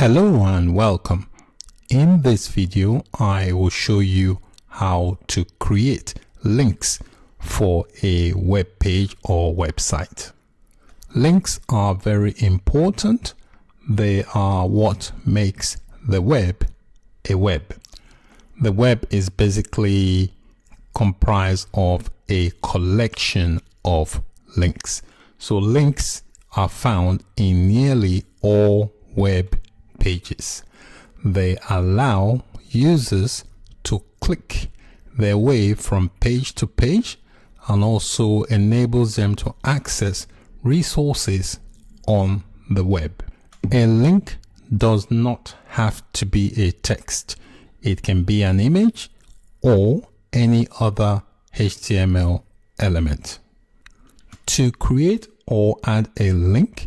Hello and welcome. In this video, I will show you how to create links for a web page or website. Links are very important. They are what makes the web a web. The web is basically comprised of a collection of links. So links are found in nearly all web pages. They allow users to click their way from page to page and also enables them to access resources on the web. A link does not have to be a text. It can be an image or any other HTML element. To create or add a link,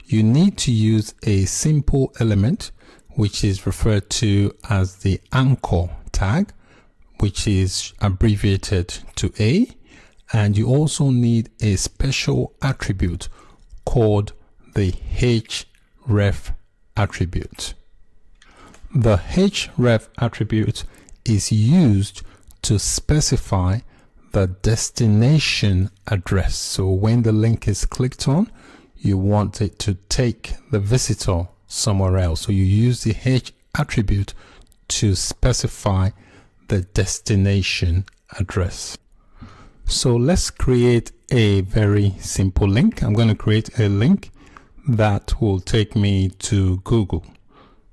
you need to use a simple element which is referred to as the anchor tag, which is abbreviated to A, and you also need a special attribute called the Href Attribute. The Href Attribute is used to specify the destination address. So when the link is clicked on, you want it to take the visitor somewhere else. So you use the H attribute to specify the destination address. So let's create a very simple link. I'm going to create a link that will take me to Google.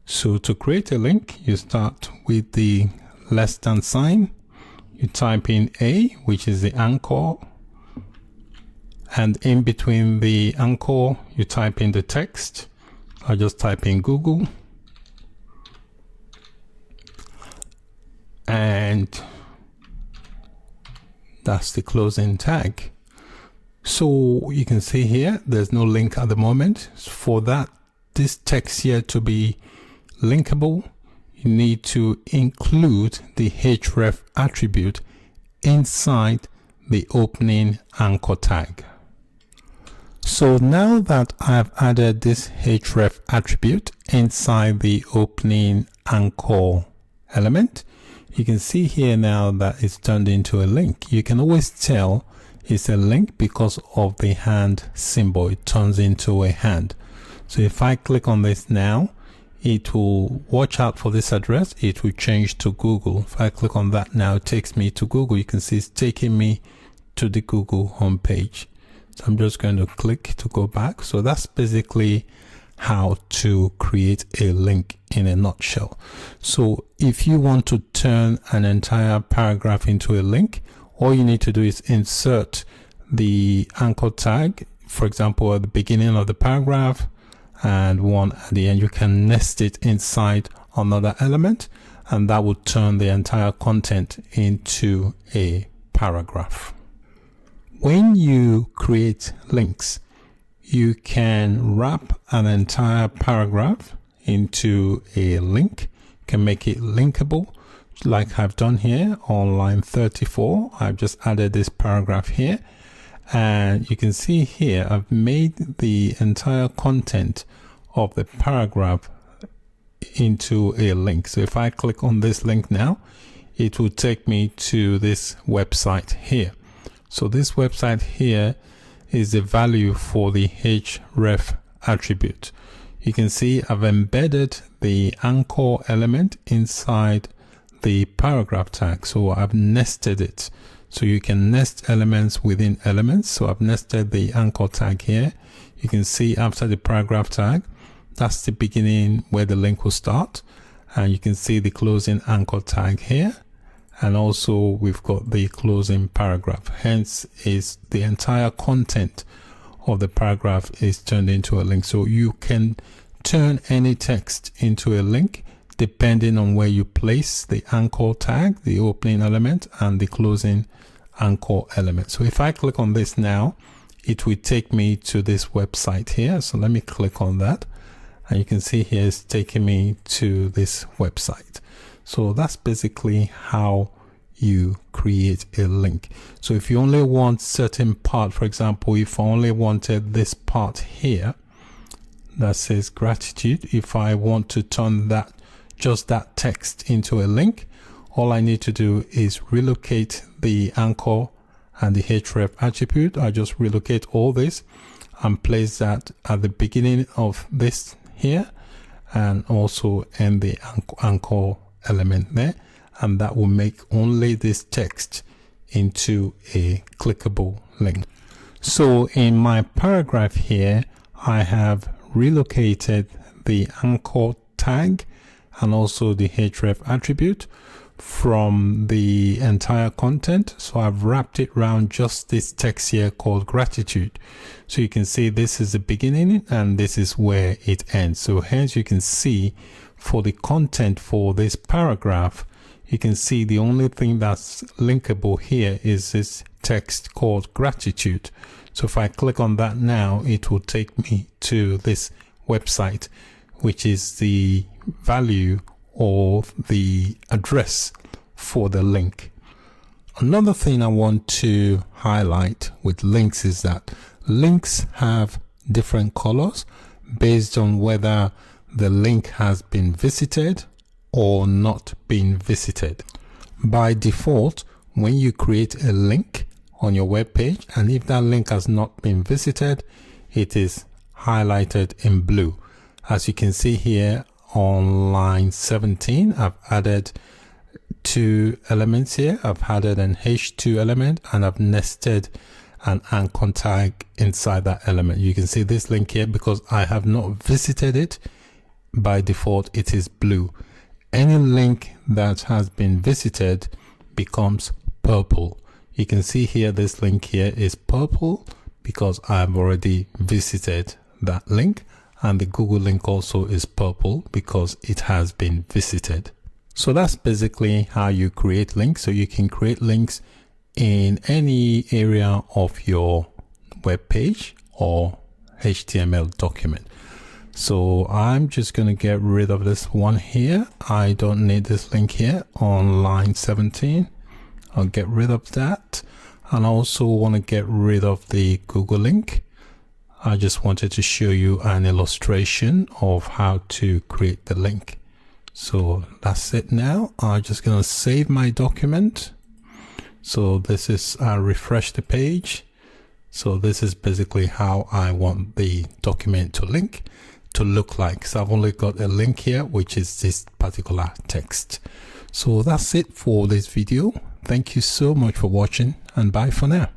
So to create a link, you start with the less than sign. You type in A, which is the anchor. And in between the anchor, you type in the text. I'll just type in Google. And that's the closing tag. So you can see here, there's no link at the moment. For this text here to be linkable, you need to include the Href attribute inside the opening anchor tag. So now that I've added this Href attribute inside the opening anchor element, you can see here now that it's turned into a link. You can always tell it's a link because of the hand symbol. It turns into a hand. So if I click on this now, it will watch out for this address. It will change to Google. If I click on that now, it takes me to Google. You can see it's taking me to the Google homepage. So I'm just going to click to go back. So that's basically how to create a link in a nutshell. So if you want to turn an entire paragraph into a link, all you need to do is insert the anchor tag, for example, at the beginning of the paragraph and one at the end. You can nest it inside another element, and that will turn the entire content into a paragraph. When you create links, you can wrap an entire paragraph into a link. You can make it linkable, like I've done here on line 34. I've just added this paragraph here, and you can see here I've made the entire content of the paragraph into a link. So if I click on this link now, it will take me to this website here. So this website here is the value for the Href attribute. You can see I've embedded the anchor element inside the paragraph tag. So I've nested it. So you can nest elements within elements. So I've nested the anchor tag here. You can see after the paragraph tag, that's the beginning where the link will start. And you can see the closing anchor tag here. And also we've got the closing paragraph. Hence is the entire content of the paragraph is turned into a link. So you can turn any text into a link depending on where you place the anchor tag, the opening element, and the closing anchor element. So if I click on this now, it will take me to this website here. So let me click on that. And you can see here it's taking me to this website. So that's basically how you create a link. So if you only want certain part, for example, if I only wanted this part here, that says gratitude. If I want to turn that, just that text into a link, all I need to do is relocate the anchor and the Href attribute. I just relocate all this and place that at the beginning of this here, and also in the anchor element there, and that will make only this text into a clickable link. So in my paragraph here, I have relocated the anchor tag and also the Href attribute from the entire content. So I've wrapped it around just this text here called gratitude. So you can see this is the beginning and this is where it ends. So hence you can see for the content for this paragraph, you can see the only thing that's linkable here is this text called gratitude. So if I click on that now, it will take me to this website, which is the value or the address for the link. Another thing I want to highlight with links is that links have different colors based on whether the link has been visited or not been visited. By default, when you create a link on your web page, and if that link has not been visited, it is highlighted in blue. As you can see here on line 17, I've added two elements here. I've added an H2 element and I've nested an anchor tag inside that element. You can see this link here, because I have not visited it, by default it is blue. Any link that has been visited becomes purple. You can see here this link here is purple because I've already visited that link, and the Google link also is purple because it has been visited. So that's basically how you create links. So you can create links in any area of your web page or HTML document. So I'm just going to get rid of this one here. I don't need this link here on line 17. I'll get rid of that. And I also want to get rid of the Google link. I just wanted to show you an illustration of how to create the link. So that's it now. I'm just going to save my document. So this is, refresh the page. So this is basically how I want the document to look like. So I've only got a link here, which is this particular text. So that's it for this video. Thank you so much for watching, and bye for now.